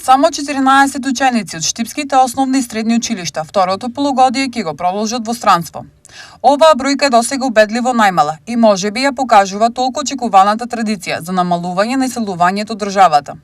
Само 14 ученици од штипските основни и средни училишта второто полугодие ќе го продолжат во странство. Оваа бројка е досега убедливо најмала и можеби ја покажува толку очекуваната традиција за намалување на иселувањето од државата.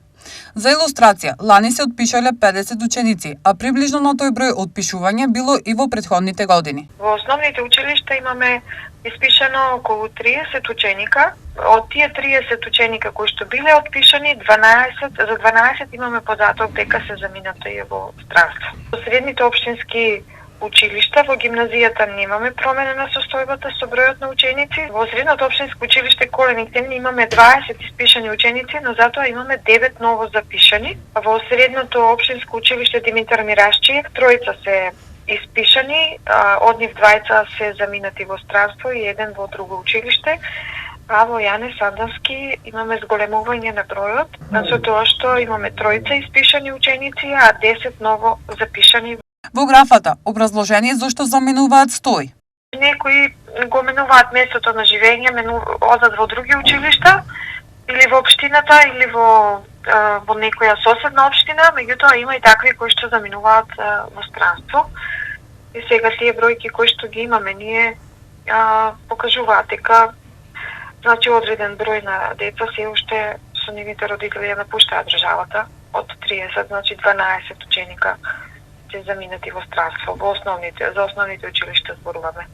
За илустрација, лани се отпишале 50 ученици, а приближно на тој број отпишување било и во претходните години. Во основните училишта имаме испишано околу 30 ученика. Од тие 30 ученика кои што биле отпишани, за 12 имаме податок дека се заминати во странство. Во средните општински училишта, во гимназијата немаме промена на состојбата со бројот на ученици. Во средното општинско училиште Коленик имаме 20 испишани ученици, но затоа имаме 9 ново запишани. Во средното општинско училиште Димитар Мирашчиев тројца се испишани, од нив двајца се заминати во странство и еден во друго училиште. А во Јане Сандански имаме зголемување на бројот, со тоа што имаме тројца испишани ученици, а 10 ново запишани. Во графата образложение зошто заминуваат стои. Некои го менуваат местото на живење, одат во други училишта или во општината или во некоја соседна општина, меѓутоа има и такви кои што заминуваат во странство. И сега тие бројки кои што ги имаме ние покажуваат дека значи одреден број на деца се уште со нивните родители ја напуштаат државата. Од 30, значи 12 ученика се заминати во странство за основните училишта зборуваме.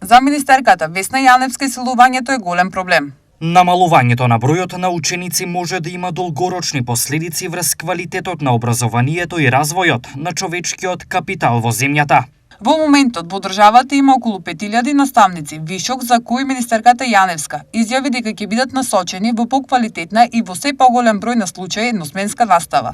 За министерката Весна Јаневска иселувањето е голем проблем. Намалувањето на бројот на ученици може да има долгорочни последици врз квалитетот на образованието и развојот на човечкиот капитал во земјата. Во моментот во државата има околу 5000 наставници, вишок за кои министерката Јаневска изјави дека ќе бидат насочени во поквалитетна и во се поголем број на случаи едносменска настава.